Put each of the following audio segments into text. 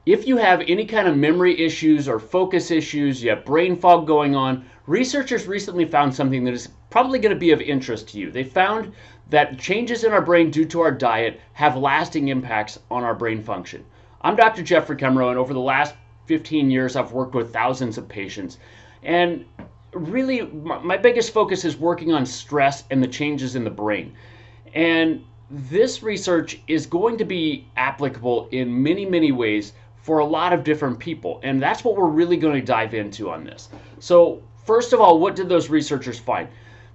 If you have any kind of memory issues or focus issues, you have brain fog going on, researchers recently found something that is probably going to be of interest to you. They found that changes in our brain due to our diet have lasting impacts on our brain function. I'm Dr. Jeffrey Kemrow, and over the last 15 years, I've worked with thousands of patients. And really, my biggest focus is working on stress and the changes in the brain. And this research is going to be applicable in many, many ways for a lot of different people. And that's what we're really going to dive into on this. So, first of all, what did those researchers find?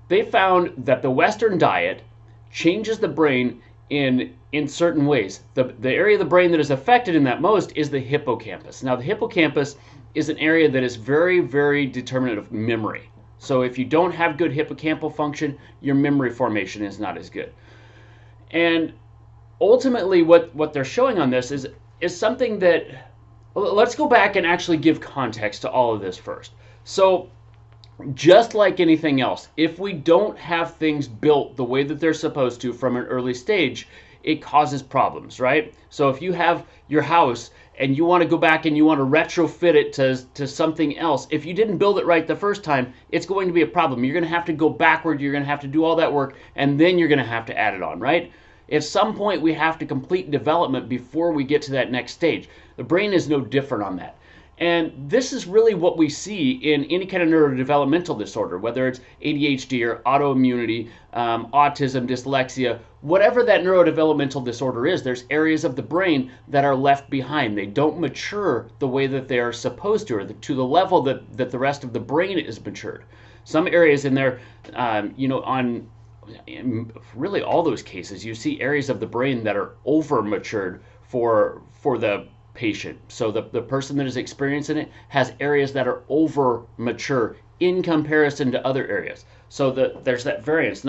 They found that the Western diet changes the brain in certain ways. The area of the brain that is affected in that most is the hippocampus. Now, the hippocampus is an area that is very, very determinant of memory. So if you don't have good hippocampal function, your memory formation is not as good. And ultimately, what they're showing on this is something that, let's go back and actually give context to all of this first. So just like anything else, if we don't have things built the way that they're supposed to from an early stage, it causes problems, right? So if you have your house and you want to go back and you want to retrofit it to something else, if you didn't build it right the first time, it's going to be a problem. You're going to have to go backward, you're going to have to do all that work, and then you're going to have to add it on, right? At some point, we have to complete development before we get to that next stage. The brain is no different on that. And this is really what we see in any kind of neurodevelopmental disorder, whether it's ADHD or autoimmunity, autism, dyslexia, whatever that neurodevelopmental disorder is, there's areas of the brain that are left behind. They don't mature the way that they are supposed to, or to the level that the rest of the brain is matured. Some areas in there, in really all those cases, you see areas of the brain that are over matured for the patient. So the person that is experiencing it has areas that are over mature in comparison to other areas. So there's that variance.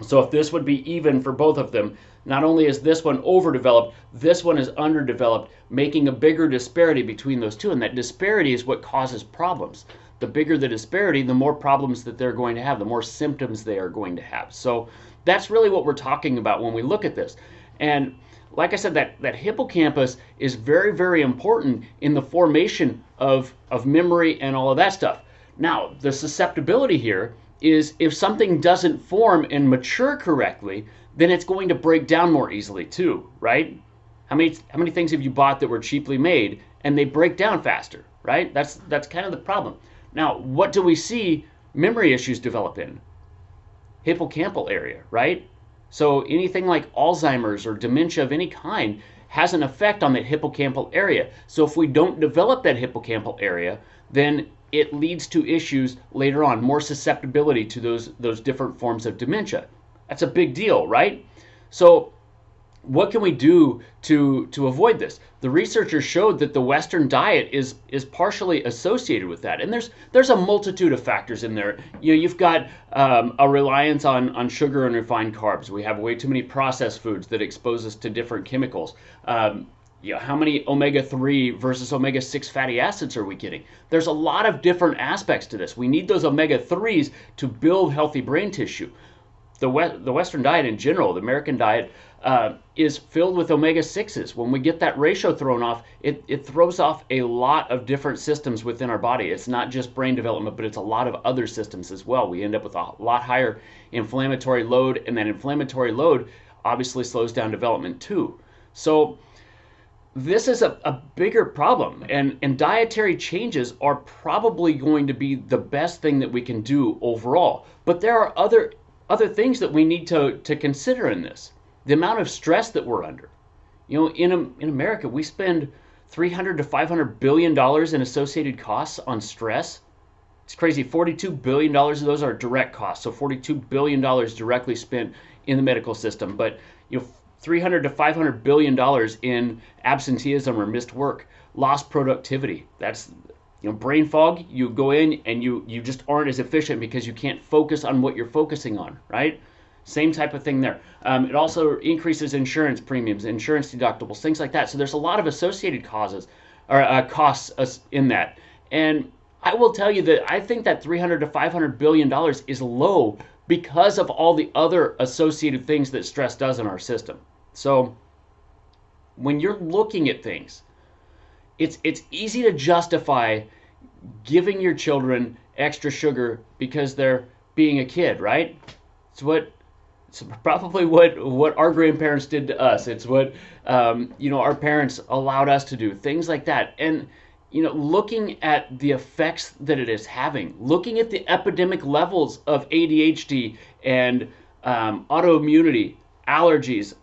So if this would be even for both of them, not only is this one overdeveloped, this one is underdeveloped, making a bigger disparity between those two. And that disparity is what causes problems. The bigger the disparity, the more problems that they're going to have, the more symptoms they are going to have. So that's really what we're talking about when we look at this. And like I said, that hippocampus is very, very important in the formation of memory and all of that stuff. Now, the susceptibility here is if something doesn't form and mature correctly, then it's going to break down more easily too, right? How many things have you bought that were cheaply made and they break down faster, right? That's kind of the problem. Now, what do we see memory issues develop in? Hippocampal area, right? So anything like Alzheimer's or dementia of any kind has an effect on that hippocampal area. So if we don't develop that hippocampal area, then it leads to issues later on, more susceptibility to those different forms of dementia. That's a big deal, right? So what can we do to avoid this? The researchers showed that the Western diet is partially associated with that, and there's a multitude of factors in there. You've got a reliance on sugar and refined carbs. We have way too many processed foods that expose us to different chemicals. How many omega-3 versus omega-6 fatty acids are we getting? There's a lot of different aspects to this. We need those omega-3s to build healthy brain tissue. The Western diet in general, the American diet, is filled with omega-6s. When we get that ratio thrown off, it throws off a lot of different systems within our body. It's not just brain development, but it's a lot of other systems as well. We end up with a lot higher inflammatory load, and that inflammatory load obviously slows down development too. So this is a bigger problem, and dietary changes are probably going to be the best thing that we can do overall. But there are other things that we need to consider in this. The amount of stress that we're under. In America, we spend $300 to $500 billion in associated costs on stress. It's crazy. $42 billion of those are direct costs. So $42 billion directly spent in the medical system. But $300 to $500 billion in absenteeism or missed work, lost productivity. That's brain fog. You go in and you just aren't as efficient because you can't focus on what you're focusing on, right? Same type of thing there. It also increases insurance premiums, insurance deductibles, things like that. So there's a lot of associated causes or costs in that. And I will tell you that I think that $300 to $500 billion is low because of all the other associated things that stress does in our system. So when you're looking at things, it's easy to justify giving your children extra sugar because they're being a kid, right? It's probably what our grandparents did to us. It's what our parents allowed us to do. Things like that, and looking at the effects that it is having, looking at the epidemic levels of ADHD and autoimmunity, allergies,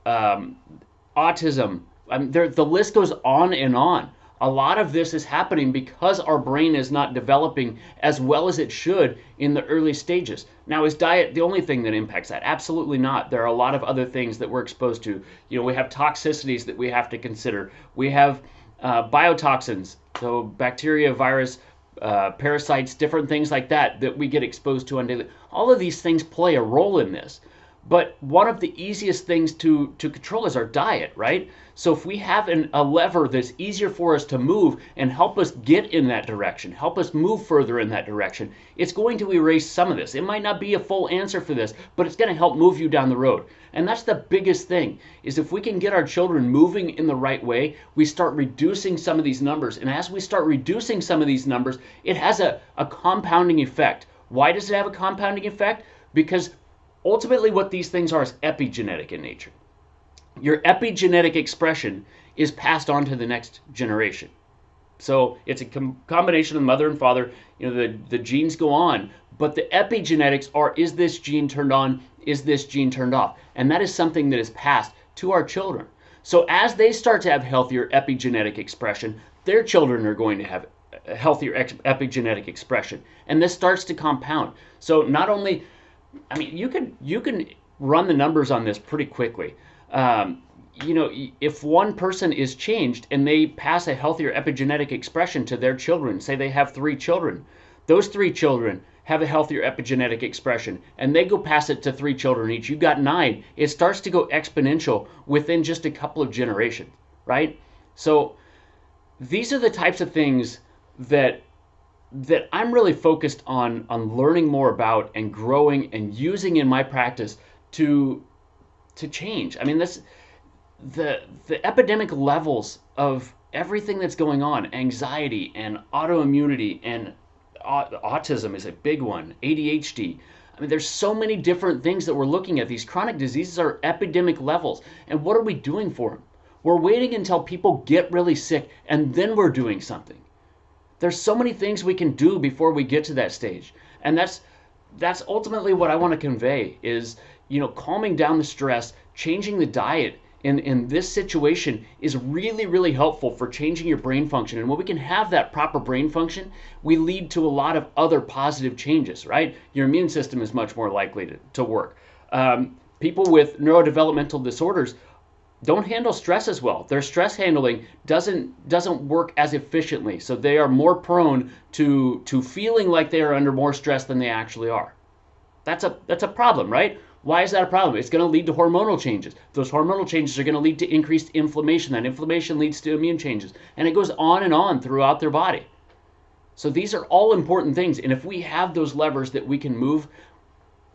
autism. The list goes on and on. A lot of this is happening because our brain is not developing as well as it should in the early stages. Now, is diet the only thing that impacts that? Absolutely not. There are a lot of other things that we're exposed to. We have toxicities that we have to consider. We have biotoxins, so bacteria, virus, parasites, different things like that we get exposed to on daily. All of these things play a role in this. But one of the easiest things to control is our diet, right? So if we have a lever that's easier for us to move and help us get in that direction, help us move further in that direction, it's going to erase some of this. It might not be a full answer for this, but it's going to help move you down the road. And that's the biggest thing, is if we can get our children moving in the right way, we start reducing some of these numbers. And as we start reducing some of these numbers, it has a compounding effect. Why does it have a compounding effect? Because ultimately, what these things are is epigenetic in nature. Your epigenetic expression is passed on to the next generation. So it's a combination of mother and father. The genes go on, but the epigenetics are, is this gene turned on? Is this gene turned off? And that is something that is passed to our children. So as they start to have healthier epigenetic expression, their children are going to have a healthier epigenetic expression. And this starts to compound. So not only, you can run the numbers on this pretty quickly. If one person is changed and they pass a healthier epigenetic expression to their children, say they have 3 children, those 3 children have a healthier epigenetic expression, and they go pass it to 3 children each. You've got 9. It starts to go exponential within just a couple of generations, right? So these are the types of things that I'm really focused on learning more about and growing and using in my practice to change. The epidemic levels of everything that's going on, anxiety and autoimmunity and autism is a big one, ADHD. There's so many different things that we're looking at. These chronic diseases are epidemic levels. And what are we doing for them? We're waiting until people get really sick and then we're doing something. There's so many things we can do before we get to that stage. And that's ultimately what I want to convey is, calming down the stress, changing the diet in this situation is really, really helpful for changing your brain function. And when we can have that proper brain function, we lead to a lot of other positive changes, right? Your immune system is much more likely to work. People with neurodevelopmental disorders don't handle stress as well. Their stress handling doesn't work as efficiently. So they are more prone to feeling like they are under more stress than they actually are. That's a problem, right? Why is that a problem? It's going to lead to hormonal changes. Those hormonal changes are going to lead to increased inflammation. That inflammation leads to immune changes. And it goes on throughout their body. So these are all important things. And if we have those levers that we can move,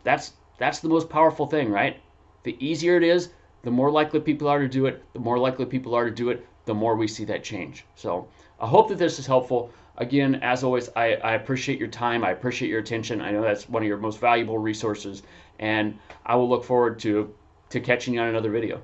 that's the most powerful thing, right? The easier it is, the more likely people are to do it. The more likely people are to do it, the more we see that change. So I hope that this is helpful. Again, as always, I appreciate your time. I appreciate your attention. I know that's one of your most valuable resources. And I will look forward to catching you on another video.